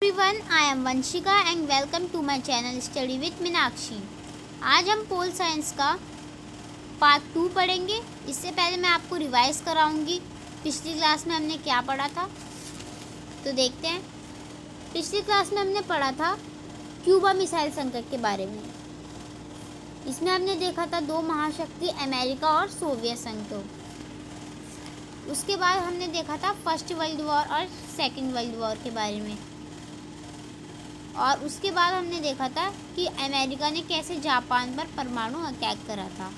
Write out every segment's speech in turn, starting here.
Everyone, I am Vanshika and welcome to my channel study with Meenakshi. आज हम pol science का part 2 पढ़ेंगे। इससे पहले मैं आपको रिवाइज कराऊंगी पिछली क्लास में हमने क्या पढ़ा था। तो देखते हैं। पिछली क्लास में हमने पढ़ा था क्यूबा मिसाइल संकट के बारे में। इसमें हमने देखा था दो महाशक्ति अमेरिका और सोवियत संघ को। उसके बाद हमने देखा था फर्स्ट वर्ल्ड वॉर और सेकेंड वर्ल्ड वॉर के बारे में। और उसके बाद हमने देखा था कि अमेरिका ने कैसे जापान पर परमाणु अटैक करा था।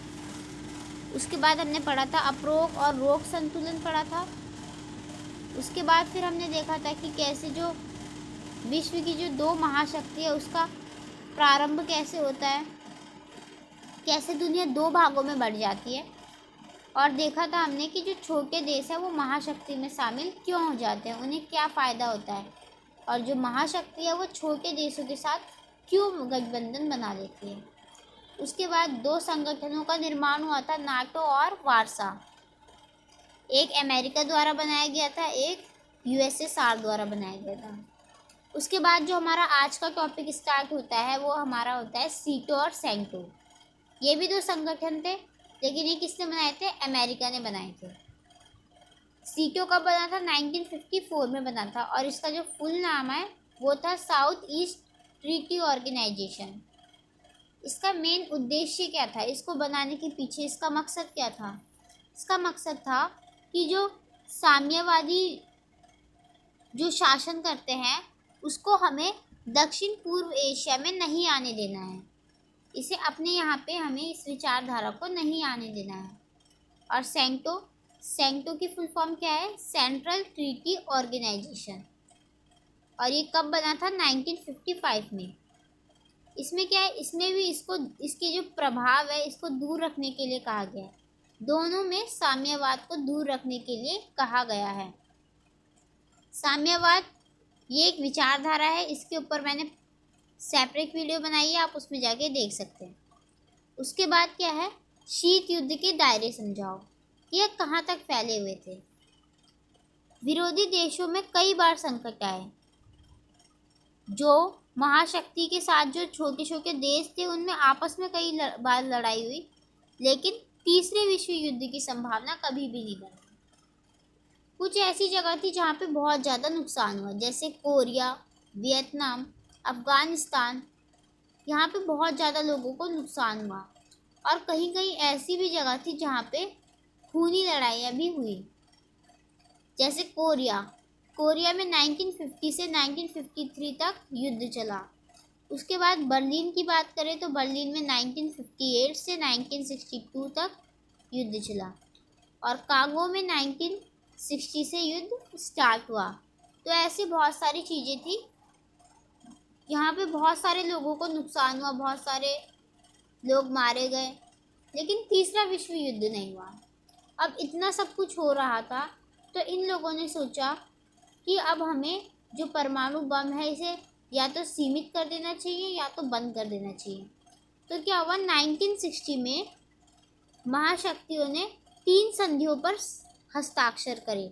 उसके बाद हमने पढ़ा था अपरोक और रोक संतुलन पढ़ा था। उसके बाद फिर हमने देखा था कि कैसे जो विश्व की जो दो महाशक्ति है उसका प्रारंभ कैसे होता है, कैसे दुनिया दो भागों में बढ़ जाती है। और देखा था हमने कि जो छोटे देश है वो महाशक्ति में शामिल क्यों हो जाते हैं, उन्हें क्या फ़ायदा होता है, और जो महाशक्ति है वो छोटे देशों के साथ क्यों गठबंधन बना लेती है। उसके बाद दो संगठनों का निर्माण हुआ था, नाटो और वार्सा। एक अमेरिका द्वारा बनाया गया था, एक यूएसएसआर द्वारा बनाया गया था। उसके बाद जो हमारा आज का टॉपिक स्टार्ट होता है वो हमारा होता है सीटो और सेंटो। ये भी दो संगठन थे, लेकिन ये किसने बनाए थे? अमेरिका ने बनाए थे। सीटो कब बना था? 1954 में बना था, और इसका जो फुल नाम है वो था साउथ ईस्ट ट्रीटी ऑर्गेनाइजेशन। इसका मेन उद्देश्य क्या था? इसको बनाने के पीछे इसका मकसद क्या था? इसका मकसद था कि जो साम्यवादी जो शासन करते हैं उसको हमें दक्षिण पूर्व एशिया में नहीं आने देना है। इसे अपने यहाँ पे हमें इस विचारधारा को नहीं आने देना है। और सेंटो की फुल फॉर्म क्या है? Central Treaty Organization. और ये कब बना था? 1955 में। इसमें क्या है? इसमें भी इसके जो प्रभाव है इसको दूर रखने के लिए कहा गया है। दोनों में साम्यवाद को दूर रखने के लिए कहा गया है। साम्यवाद ये एक विचारधारा है, इसके ऊपर मैंने सेपरेट वीडियो बनाई है, आप उसमें जाके देख सकते हैं। उसके बाद क्या है? शीत युद्ध के दायरे समझाओ। यह कहाँ तक फैले हुए थे? विरोधी देशों में कई बार संकट आए। जो महाशक्ति के साथ जो छोटे छोटे देश थे उनमें आपस में कई बार लड़ाई हुई, लेकिन तीसरे विश्व युद्ध की संभावना कभी भी नहीं बनी। कुछ ऐसी जगह थी जहाँ पे बहुत ज़्यादा नुकसान हुआ, जैसे कोरिया, वियतनाम, अफगानिस्तान। यहाँ पे बहुत ज़्यादा लोगों को नुकसान हुआ। और कहीं कहीं ऐसी भी जगह थी जहाँ पे खूनी लड़ाइयाँ भी हुई, जैसे कोरिया में 1950 से 1953 तक युद्ध चला। उसके बाद बर्लिन की बात करें तो बर्लिन में 1958 से 1962 तक युद्ध चला। और कांगो में 1960 से युद्ध स्टार्ट हुआ। तो ऐसी बहुत सारी चीज़ें थी, यहाँ पे बहुत सारे लोगों को नुकसान हुआ, बहुत सारे लोग मारे गए, लेकिन तीसरा विश्व युद्ध नहीं हुआ। अब इतना सब कुछ हो रहा था तो इन लोगों ने सोचा कि अब हमें जो परमाणु बम है इसे या तो सीमित कर देना चाहिए या तो बंद कर देना चाहिए। तो क्या हुआ? 1960 में महाशक्तियों ने 3 संधियों पर हस्ताक्षर करे।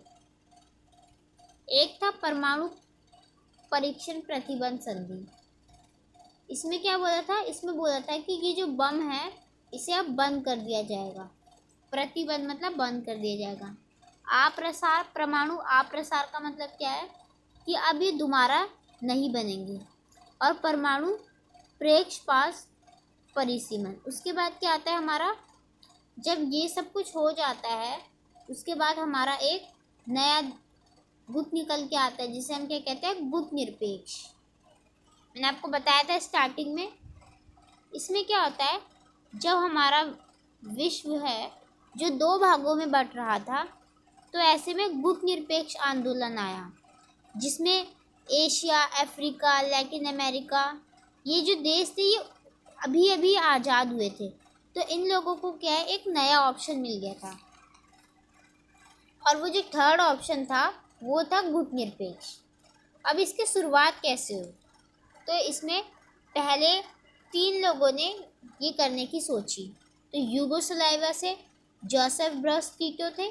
एक था परमाणु परीक्षण प्रतिबंध संधि। इसमें क्या बोला था? इसमें बोला था कि ये जो बम है इसे अब बंद कर दिया जाएगा। प्रतिबंध मतलब बंद कर दिया जाएगा। अप्रसार, परमाणु अप्रसार का मतलब क्या है? कि अब ये दोबारा नहीं बनेंगे। और परमाणु प्रेक्षपात परिसीमन। उसके बाद क्या आता है हमारा? जब ये सब कुछ हो जाता है उसके बाद हमारा एक नया गुट निकल के आता है, जिसे हम क्या कहते हैं? गुट निरपेक्ष। मैंने आपको बताया था स्टार्टिंग में। इसमें क्या होता है? जब हमारा विश्व है जो दो भागों में बंट रहा था, तो ऐसे में गुट निरपेक्ष आंदोलन आया, जिसमें एशिया, अफ्रीका, लैटिन अमेरिका, ये जो देश थे ये अभी अभी आज़ाद हुए थे। तो इन लोगों को क्या है? एक नया ऑप्शन मिल गया था, और वो जो थर्ड ऑप्शन था वो था गुट निरपेक्ष। अब इसकी शुरुआत कैसे हुई? तो इसमें पहले 3 लोगों ने ये करने की सोची। तो यूगोस्लाविया से जोसेफ ब्रस टीटो थे,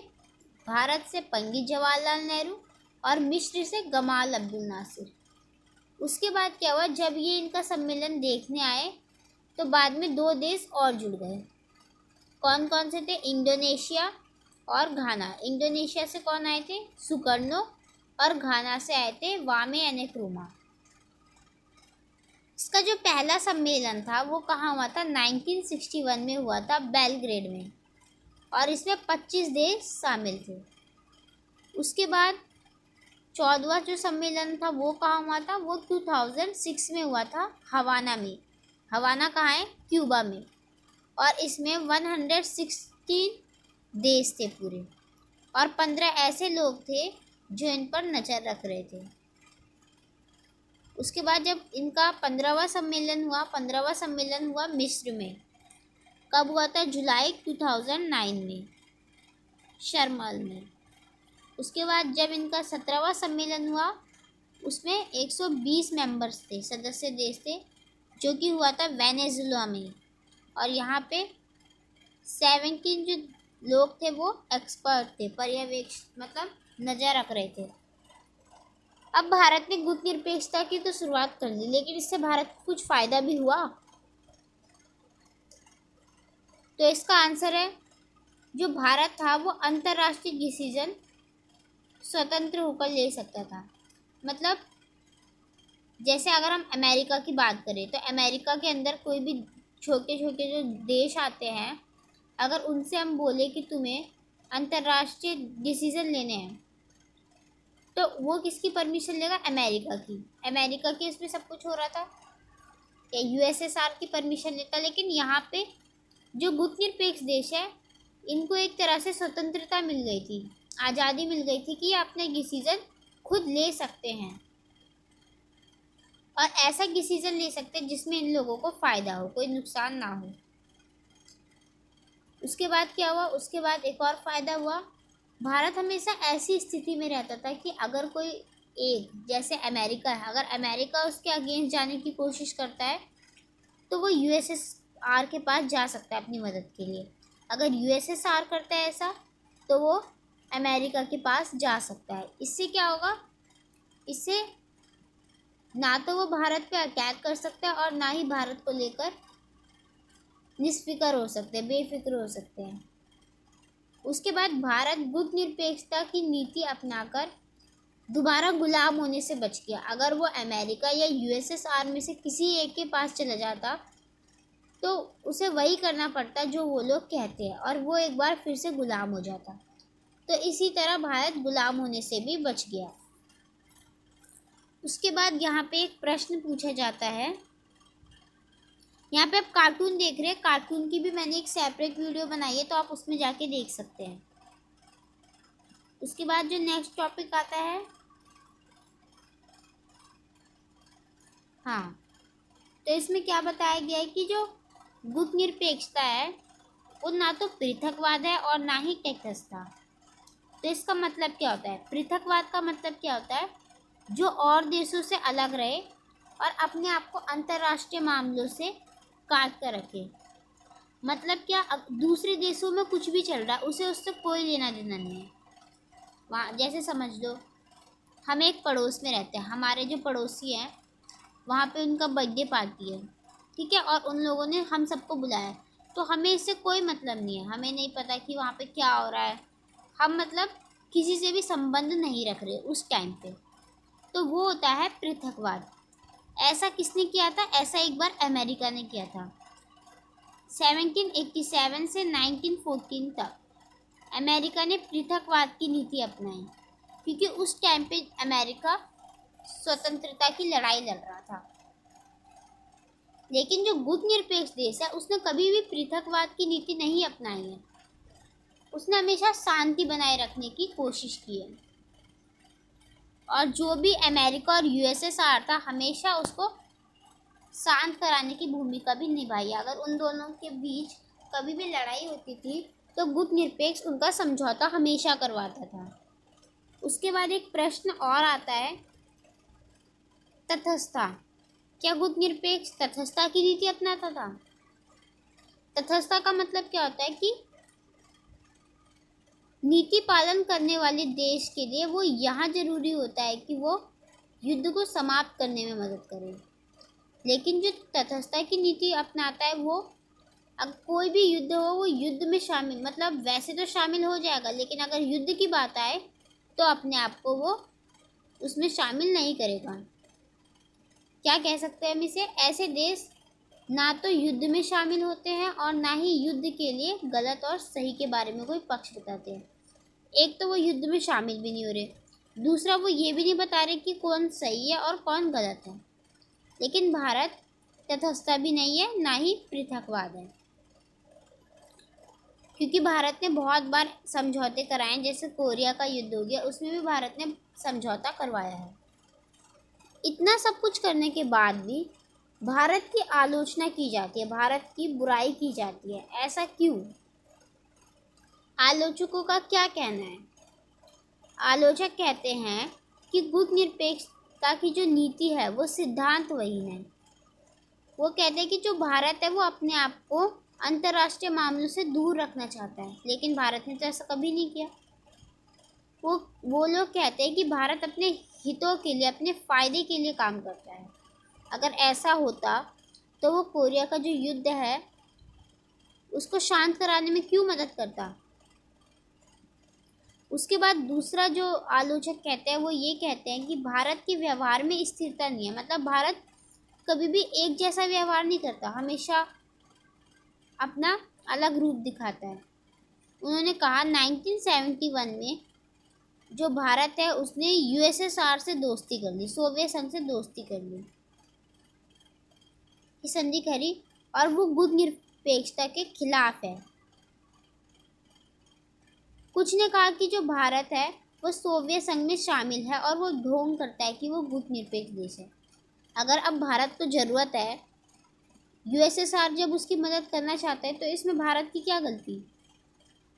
भारत से पंडित जवाहरलाल नेहरू, और मिस्र से गमाल अब्दुल नासिर। उसके बाद क्या हुआ, जब ये इनका सम्मेलन देखने आए तो बाद में दो देश और जुड़ गए। कौन कौन से थे? इंडोनेशिया और घाना। इंडोनेशिया से कौन आए थे? सुकर्णो। और घाना से आए थे वामे एनेक्रोमा। इसका जो पहला सम्मेलन था वो कहाँ हुआ था? 1961 में हुआ था, बेलग्रेड में, और इसमें 25 देश शामिल थे। उसके बाद 14वां जो सम्मेलन था वो कहाँ हुआ था? वो 2006 में हुआ था, हवाना में। हवाना कहाँ है? क्यूबा में। और इसमें 116 देश थे पूरे, और 15 ऐसे लोग थे जो इन पर नज़र रख रहे थे। उसके बाद जब इनका 15वां सम्मेलन हुआ मिस्र में। कब हुआ था? जुलाई 2009 में, शर्मल में। उसके बाद जब इनका 17वां सम्मेलन हुआ उसमें 120 मेंबर्स थे, सदस्य देश थे, जो कि हुआ था वेनेजुला में। और यहाँ पे 17 जो लोग थे वो एक्सपर्ट थे, पर्यवेक्षक, मतलब नज़र रख रहे थे। अब भारत ने गुट निरपेक्षता की तो शुरुआत कर दी, लेकिन इससे भारत को कुछ फ़ायदा भी हुआ? तो इसका आंसर है, जो भारत था वो अंतर्राष्ट्रीय डिसीजन स्वतंत्र होकर ले सकता था। मतलब जैसे अगर हम अमेरिका की बात करें तो अमेरिका के अंदर कोई भी छोटे छोटे जो देश आते हैं, अगर उनसे हम बोले कि तुम्हें अंतर्राष्ट्रीय डिसीजन लेने हैं तो वो किसकी परमिशन लेगा? अमेरिका की। अमेरिका की इसमें सब कुछ हो रहा था, या यूएसएसआर की परमिशन लेता। लेकिन यहाँ पे जो गुट निरपेक्ष देश है इनको एक तरह से स्वतंत्रता मिल गई थी, आज़ादी मिल गई थी कि ये अपने डिसीजन खुद ले सकते हैं, और ऐसा डिसीजन ले सकते हैं जिसमें इन लोगों को फ़ायदा हो, कोई नुकसान ना हो। उसके बाद क्या हुआ? उसके बाद एक और फ़ायदा हुआ। भारत हमेशा ऐसी स्थिति में रहता था कि अगर कोई एक, जैसे अमेरिका है, अगर अमेरिका उसके अगेंस्ट जाने की कोशिश करता है तो वो यूएसएसआर के पास जा सकता है अपनी मदद के लिए। अगर यूएसएसआर करता है ऐसा तो वो अमेरिका के पास जा सकता है। इससे क्या होगा? इससे ना तो वो भारत पे अटैक कर सकता है और ना ही भारत को लेकर निष्फिक्र हो सकते हैं, बेफिक्र हो सकते हैं। उसके बाद भारत गुट निरपेक्षता की नीति अपनाकर दोबारा गुलाम होने से बच गया। अगर वो अमेरिका या यूएसएसआर में से किसी एक के पास चला जाता तो उसे वही करना पड़ता जो वो लोग कहते हैं, और वो एक बार फिर से गुलाम हो जाता। तो इसी तरह भारत गुलाम होने से भी बच गया। उसके बाद यहाँ पे एक प्रश्न पूछा जाता है। यहाँ पे आप कार्टून देख रहे हैं, कार्टून की भी मैंने एक सेपरेट वीडियो बनाई है, तो आप उसमें जाके देख सकते हैं। उसके बाद जो नेक्स्ट टॉपिक आता है, हाँ, तो इसमें क्या बताया गया है कि जो गुट निरपेक्षता है वो ना तो पृथकवाद है और ना ही तटस्थता। तो इसका मतलब क्या होता है? पृथकवाद का मतलब क्या होता है? जो और देशों से अलग रहे और अपने आप को अंतर्राष्ट्रीय मामलों से काट कर रखे। मतलब क्या? दूसरे देशों में कुछ भी चल रहा है उसे उससे कोई लेना देना नहीं है। वहाँ जैसे समझ लो हम एक पड़ोस में रहते हैं, हमारे जो पड़ोसी हैं वहाँ पे उनका बर्थडे पार्टी है, ठीक है, और उन लोगों ने हम सबको बुलाया है, तो हमें इससे कोई मतलब नहीं है, हमें नहीं पता कि वहाँ पे क्या हो रहा है, हम मतलब किसी से भी संबंध नहीं रख रहे उस टाइम पे। तो वो होता है पृथकवाद। ऐसा किसने किया था? ऐसा एक बार अमेरिका ने किया था। 1787 से 1914 तक अमेरिका ने पृथकवाद की नीति अपनाई, क्योंकि उस टाइम पे अमेरिका स्वतंत्रता की लड़ाई लड़ रहा था। लेकिन जो गुट निरपेक्ष देश है उसने कभी भी पृथकवाद की नीति नहीं अपनाई है, उसने हमेशा शांति बनाए रखने की कोशिश की है। और जो भी अमेरिका और यूएसएसआर था हमेशा उसको शांत कराने की भूमिका भी निभाई। अगर उन दोनों के बीच कभी भी लड़ाई होती थी तो गुट निरपेक्ष उनका समझौता हमेशा करवाता था। उसके बाद एक प्रश्न और आता है, तटस्थता। क्या गुट निरपेक्ष तटस्थता की नीति अपनाता था? तटस्थता का मतलब क्या होता है कि नीति पालन करने वाले देश के लिए वो यहाँ जरूरी होता है कि वो युद्ध को समाप्त करने में मदद करे। लेकिन जो तटस्थता की नीति अपनाता है वो, अब कोई भी युद्ध हो वो युद्ध में शामिल, मतलब वैसे तो शामिल हो जाएगा, लेकिन अगर युद्ध की बात आए तो अपने आप को वो उसमें शामिल नहीं करेगा। क्या कह सकते हैं हम इसे, ऐसे देश ना तो युद्ध में शामिल होते हैं और ना ही युद्ध के लिए गलत और सही के बारे में कोई पक्ष बताते हैं। एक तो वो युद्ध में शामिल भी नहीं हो रहे, दूसरा वो ये भी नहीं बता रहे कि कौन सही है और कौन गलत है। लेकिन भारत तटस्थता भी नहीं है, ना ही पृथकवाद है, क्योंकि भारत ने बहुत बार समझौते कराए, जैसे कोरिया का युद्ध हो गया, उसमें भी भारत ने समझौता करवाया है। इतना सब कुछ करने के बाद भी भारत की आलोचना की जाती है, भारत की बुराई की जाती है। ऐसा क्यों? आलोचकों का क्या कहना है? आलोचक कहते हैं कि गुटनिरपेक्षता की जो नीति है वो सिद्धांत वही है। वो कहते हैं कि जो भारत है वो अपने आप को अंतर्राष्ट्रीय मामलों से दूर रखना चाहता है, लेकिन भारत ने तो ऐसा कभी नहीं किया। वो लोग कहते हैं कि भारत अपने हितों के लिए, अपने फ़ायदे के लिए काम करता है। अगर ऐसा होता तो वो कोरिया का जो युद्ध है उसको शांत कराने में क्यों मदद करता? उसके बाद दूसरा जो आलोचक कहते हैं वो ये कहते हैं कि भारत के व्यवहार में स्थिरता नहीं है, मतलब भारत कभी भी एक जैसा व्यवहार नहीं करता, हमेशा अपना अलग रूप दिखाता है। उन्होंने कहा 1971 में जो भारत है उसने यूएसएसआर से दोस्ती कर ली, सोवियत संघ से दोस्ती कर ली, की संधि करी, और वो गुटनिरपेक्षता के खिलाफ है। कुछ ने कहा कि जो भारत है वो सोवियत संघ में शामिल है और वो ढोंग करता है कि वो गुटनिरपेक्ष देश है। अगर अब भारत को ज़रूरत है, यूएसएसआर जब उसकी मदद करना चाहता है, तो इसमें भारत की क्या गलती?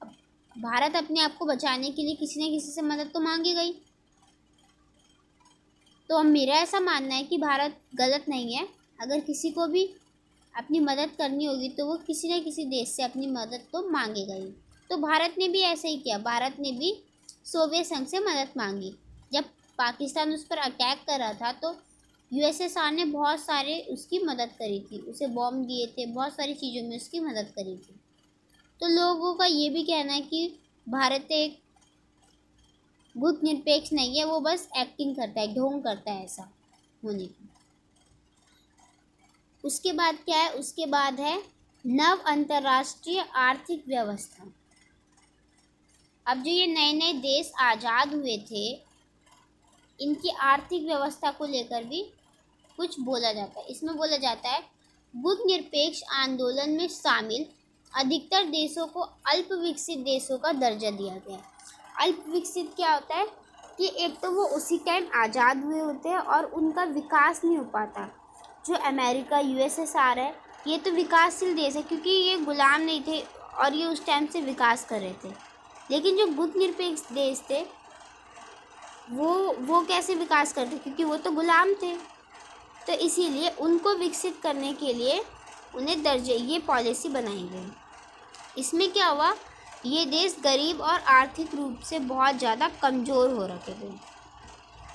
अब भारत अपने आप को बचाने के लिए किसी न किसी से मदद तो मांगेगा ही। तो अब मेरा ऐसा मानना है कि भारत गलत नहीं है। अगर किसी को भी अपनी मदद करनी होगी तो वो किसी न किसी देश से अपनी मदद तो मांगेगा ही। तो भारत ने भी ऐसे ही किया, भारत ने भी सोवियत संघ से मदद मांगी। जब पाकिस्तान उस पर अटैक कर रहा था तो यूएसएसआर ने बहुत सारे उसकी मदद करी थी, उसे बॉम्ब दिए थे, बहुत सारी चीज़ों में उसकी मदद करी थी। तो लोगों का ये भी कहना है कि भारत एक गुटनिरपेक्ष नहीं है, वो बस एक्टिंग करता है, ढोंग करता है ऐसा होने की। उसके बाद क्या है? उसके बाद है नव अंतर्राष्ट्रीय आर्थिक व्यवस्था। अब जो ये नए नए देश आज़ाद हुए थे, इनकी आर्थिक व्यवस्था को लेकर भी कुछ बोला जाता है। इसमें बोला जाता है गुटनिरपेक्ष आंदोलन में शामिल अधिकतर देशों को अल्प विकसित देशों का दर्जा दिया गया। अल्प विकसित क्या होता है कि एक तो वो उसी टाइम आज़ाद हुए होते हैं और उनका विकास नहीं हो पाता। जो अमेरिका, यूएसएसआर है, ये तो विकासशील देश है क्योंकि ये गुलाम नहीं थे और ये उस टाइम से विकास कर रहे थे। लेकिन जो गुटनिरपेक्ष देश थे वो कैसे विकास करते? क्योंकि वो तो गुलाम थे। तो इसीलिए उनको विकसित करने के लिए उन्हें दर्जे, ये पॉलिसी बनाई गई। इसमें क्या हुआ, ये देश गरीब और आर्थिक रूप से बहुत ज़्यादा कमज़ोर हो रखे थे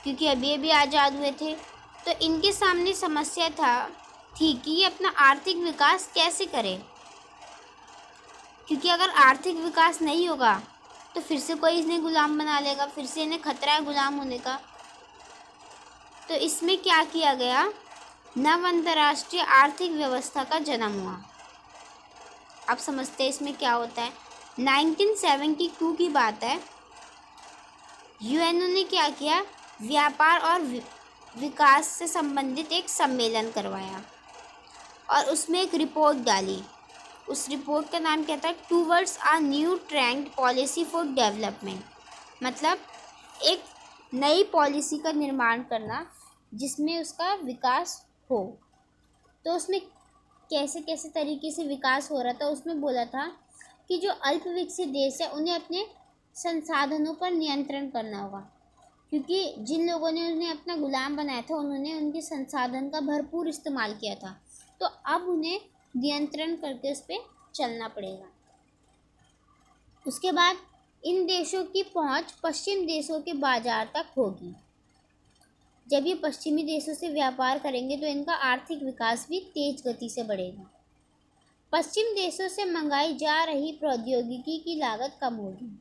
क्योंकि अभी अभी आज़ाद हुए थे। तो इनके सामने समस्या थी कि ये अपना आर्थिक विकास कैसे करें, क्योंकि अगर आर्थिक विकास नहीं होगा तो फिर से कोई इन्हें गुलाम बना लेगा, फिर से इन्हें खतरा है गुलाम होने का। तो इसमें क्या किया गया, नव अंतर्राष्ट्रीय आर्थिक व्यवस्था का जन्म हुआ। अब समझते हैं इसमें क्या होता है। 1972 की बात है, यूएनओ ने क्या किया, व्यापार और विकास से संबंधित एक सम्मेलन करवाया और उसमें एक रिपोर्ट डाली। उस रिपोर्ट का नाम क्या था, towards a new trend policy for development, मतलब एक नई पॉलिसी का निर्माण करना जिसमें उसका विकास हो। तो उसमें कैसे कैसे तरीके से विकास हो रहा था, उसमें बोला था कि जो अल्प विकसित देश है उन्हें अपने संसाधनों पर नियंत्रण करना होगा, क्योंकि जिन लोगों ने उन्हें अपना गुलाम बनाया था उन्होंने उनके संसाधन का भरपूर इस्तेमाल किया था। तो अब उन्हें नियंत्रण करके उस पर चलना पड़ेगा। उसके बाद इन देशों की पहुंच पश्चिम देशों के बाजार तक होगी। जब ये पश्चिमी देशों से व्यापार करेंगे तो इनका आर्थिक विकास भी तेज गति से बढ़ेगा। पश्चिम देशों से मंगाई जा रही प्रौद्योगिकी की लागत कम होगी।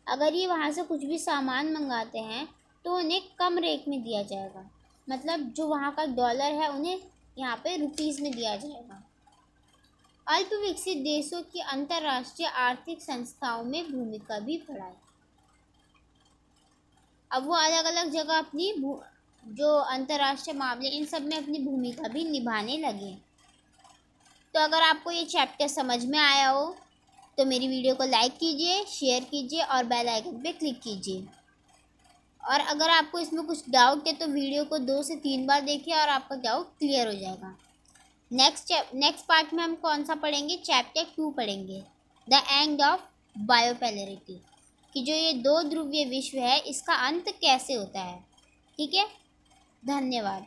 अगर ये वहाँ से कुछ भी सामान मंगाते हैं तो उन्हें कम रेट में दिया जाएगा, मतलब जो वहाँ का डॉलर है उन्हें यहाँ पे रुपीज़ में दिया जाएगा। अल्प विकसित देशों की अंतर्राष्ट्रीय आर्थिक संस्थाओं में भूमिका भी बढ़ाए। अब वो अलग अलग जगह अपनी जो अंतर्राष्ट्रीय मामले इन सब में अपनी भूमिका भी निभाने लगे। तो अगर आपको ये चैप्टर समझ में आया हो तो मेरी वीडियो को लाइक कीजिए, शेयर कीजिए और बेल आइकन पे क्लिक कीजिए। और अगर आपको इसमें कुछ डाउट है तो वीडियो को 2 से 3 बार देखिए और आपका डाउट क्लियर हो जाएगा। नेक्स्ट पार्ट में हम कौन सा पढ़ेंगे? चैप्टर 2 पढ़ेंगे, द एंड ऑफ बायोपोलैरिटी, कि जो ये 2 ध्रुवीय विश्व है इसका अंत कैसे होता है। ठीक है, धन्यवाद।